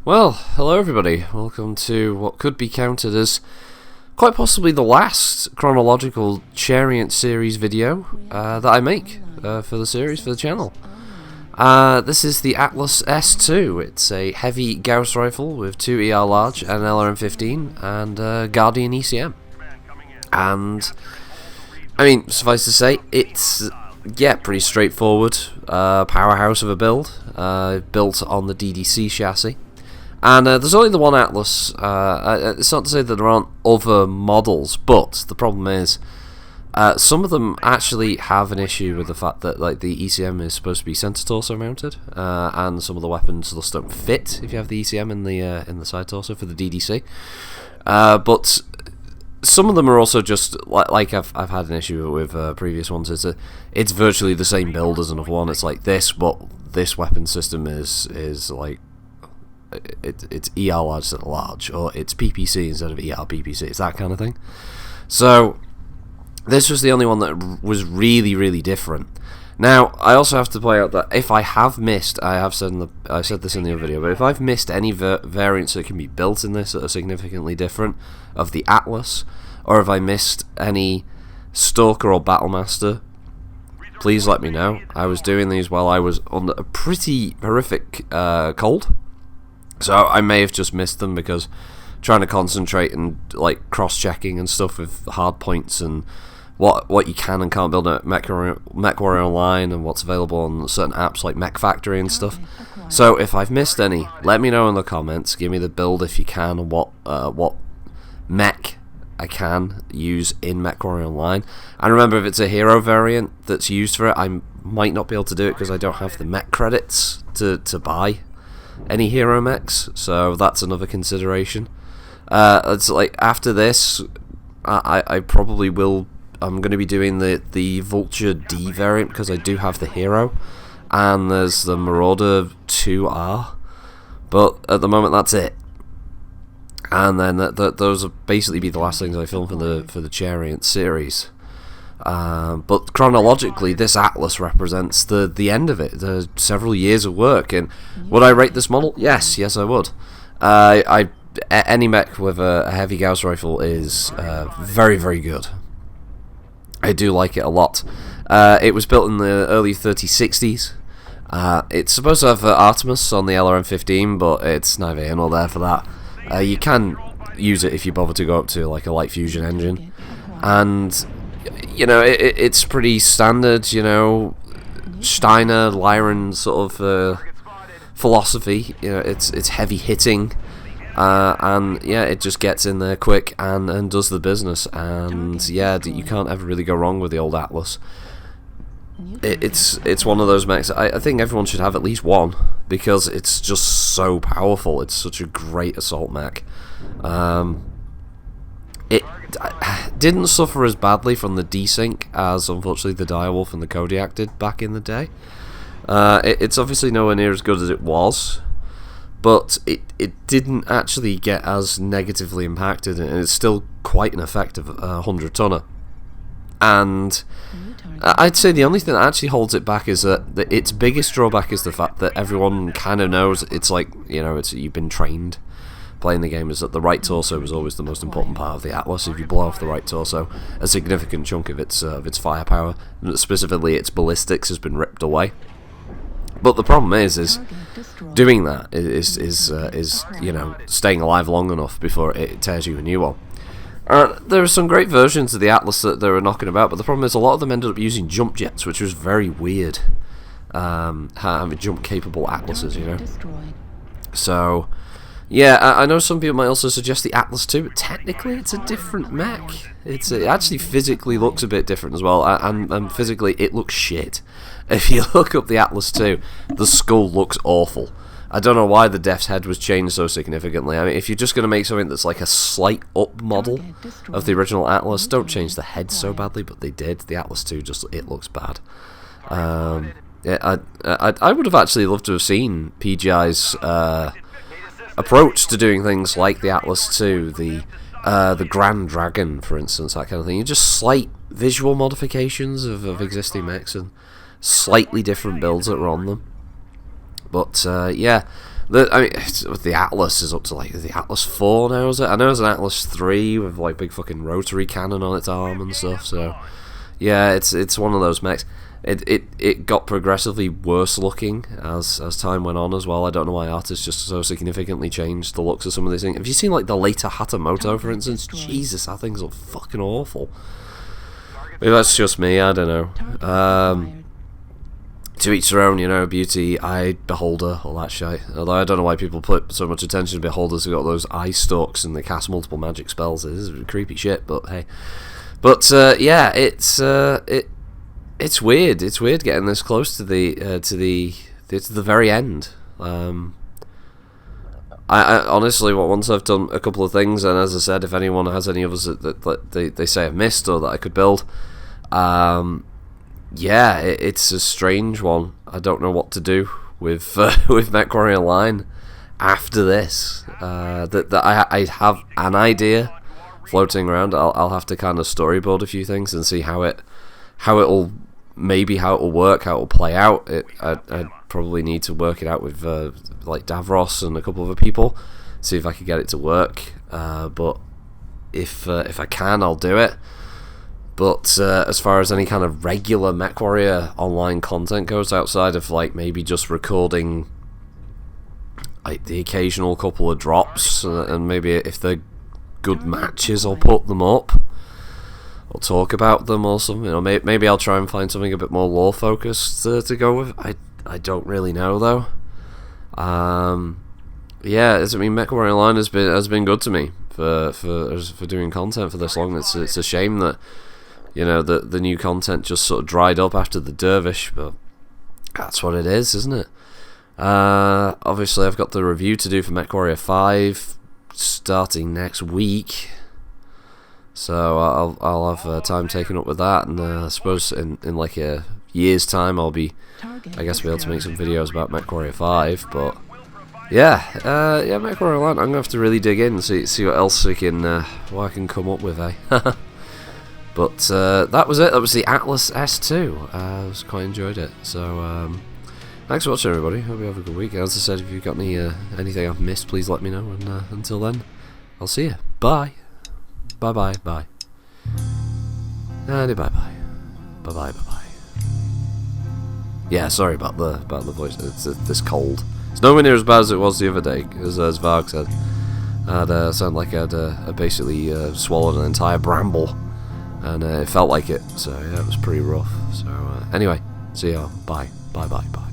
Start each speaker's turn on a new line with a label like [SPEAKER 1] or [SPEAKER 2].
[SPEAKER 1] Well, hello everybody. Welcome to what could be counted as quite possibly the last chronological Chariot series video that I make for the series, for the channel. This is the Atlas S2. It's a heavy Gauss rifle with 2 ER large and an LRM-15 and Guardian ECM. And, I mean, suffice to say, it's, yeah, pretty straightforward powerhouse of a build, built on the DDC chassis. And there's only the one Atlas. It's not to say that there aren't other models, but the problem is some of them actually have an issue with the fact that like the ECM is supposed to be center torso mounted, and some of the weapons just don't fit if you have the ECM in the side torso for the DDC. But some of them are also just like I've had an issue with previous ones. It's virtually the same build as another one. It's like this, but this weapon system is like. It's ER large instead of large, or it's PPC instead of ER PPC. It's that kind of thing. So this was the only one that was really different. Now I also have to point out that if I have missed, I said this in the other video, but if I've missed any variants that can be built in this that are significantly different of the Atlas, or if I missed any Stalker or Battlemaster, please let me know. I was doing these while I was under a pretty horrific cold. So I may have just missed them because trying to concentrate and like cross-checking and stuff with hard points and what you can and can't build at MechWarrior Online and what's available on certain apps like Mech Factory and stuff. So if I've missed any, let me know in the comments. Give me the build if you can and what mech I can use in MechWarrior Online. And remember, if it's a hero variant that's used for it, I might not be able to do it because I don't have the mech credits to buy any hero mechs, so that's another consideration. It's like after this, I probably will. I'm going to be doing the Vulture D variant because I do have the hero, and there's the Marauder 2R, but at the moment that's it. And then those will basically be the last things I film for the Chariot series. But chronologically, this Atlas represents the end of it. There's several years of work, and would I rate this model? Yes, I would. Any mech with a heavy Gauss rifle is very good. I do like it a lot. It was built in the early 3060s. It's supposed to have Artemis on the LRM-15, but it's neither here nor there for that. You can use it if you bother to go up to like a light fusion engine, and you know, it's pretty standard, you know, Steiner, Lyran sort of philosophy. You know, it's heavy hitting, and yeah, it just gets in there quick and does the business. And yeah, you can't ever really go wrong with the old Atlas. It's one of those mechs. I think everyone should have at least one because it's just so powerful. It's such a great assault mech. It didn't suffer as badly from the desync as unfortunately the Direwolf and the Kodiak did back in the day. It's obviously nowhere near as good as it was, but it didn't actually get as negatively impacted, and it's still quite an effective 100-tonner. And I'd say the only thing that actually holds it back is that its biggest drawback is the fact that everyone kind of knows it's like, you know, you've been trained playing the game, is that the right torso was always the most important part of the Atlas. If you blow off the right torso, a significant chunk of its firepower, specifically its ballistics, has been ripped away. But the problem is doing that is you know, staying alive long enough before it tears you a new one. There are some great versions of the Atlas that they were knocking about, but the problem is a lot of them ended up using jump jets, which was very weird. Having jump capable Atlases, you know. So yeah, I know some people might also suggest the Atlas 2, but technically it's a different mech. It actually physically looks a bit different as well, and physically it looks shit. If you look up the Atlas 2, the skull looks awful. I don't know why the Death's Head was changed so significantly. I mean, if you're just going to make something that's like a slight up model of the original Atlas, don't change the head so badly, but they did. The Atlas 2, it looks bad. Yeah, I would have actually loved to have seen PGI's approach to doing things like the Atlas 2, the Grand Dragon, for instance, that kind of thing. You just slight visual modifications of existing mechs and slightly different builds that are on them. But yeah, I mean, the Atlas is up to like the Atlas 4 now, is it? I know there's an Atlas 3 with like big fucking rotary cannon on its arm and stuff. So yeah, it's one of those mechs. It got progressively worse looking as time went on as well. I don't know why artists just so significantly changed the looks of some of these things. Have you seen like the later Hatamoto, for instance? Jesus, that thing's look fucking awful. Maybe that's just me. I don't know. To each their own, you know, beauty, eye, beholder, all that shit. Although I don't know why people put so much attention to beholders who got those eye stalks and they cast multiple magic spells. It is creepy shit, but hey. But yeah, it's weird. It's weird getting this close to the very end. I honestly, once I've done a couple of things, and as I said, if anyone has any others that they say I've missed or that I could build, yeah, it's a strange one. I don't know what to do with with MechWarrior Online after this. I have an idea floating around. I'll have to kind of storyboard a few things and see how it'll work, how it'll play out. I'd probably need to work it out with like Davros and a couple of other people, see if I could get it to work. But if I can, I'll do it. But as far as any kind of regular MechWarrior Online content goes, outside of like maybe just recording like the occasional couple of drops, and maybe if they're good matches, I'll put them up. I'll talk about them or something. You know, maybe I'll try and find something a bit more lore focused to go with. I don't really know though. Yeah, I mean, MechWarrior Online has been good to me for doing content for this long. It's a shame that, you know, the new content just sort of dried up after the Dervish, but that's what it is, isn't it? Obviously, I've got the review to do for MechWarrior 5 starting next week, so I'll have time taken up with that, and I suppose in like a year's time I'll be able to make some videos about MechWarrior 5. But yeah, MechWarrior Online, I'm gonna have to really dig in and see what else I can come up with, eh? But that was it. That was the Atlas S2. I quite enjoyed it. So thanks for watching, everybody. Hope you have a good week. As I said, if you've got anything I've missed, please let me know. And until then, I'll see you. Bye. Bye. Bye. Bye. And bye. Bye. Bye. Bye. Bye. Yeah, sorry about the voice. It's this cold. It's nowhere near as bad as it was the other day, as Varg said. I'd sound like I'd basically swallowed an entire bramble. And it felt like it, so yeah, it was pretty rough. So anyway, see y'all. Bye. Bye. Bye. Bye.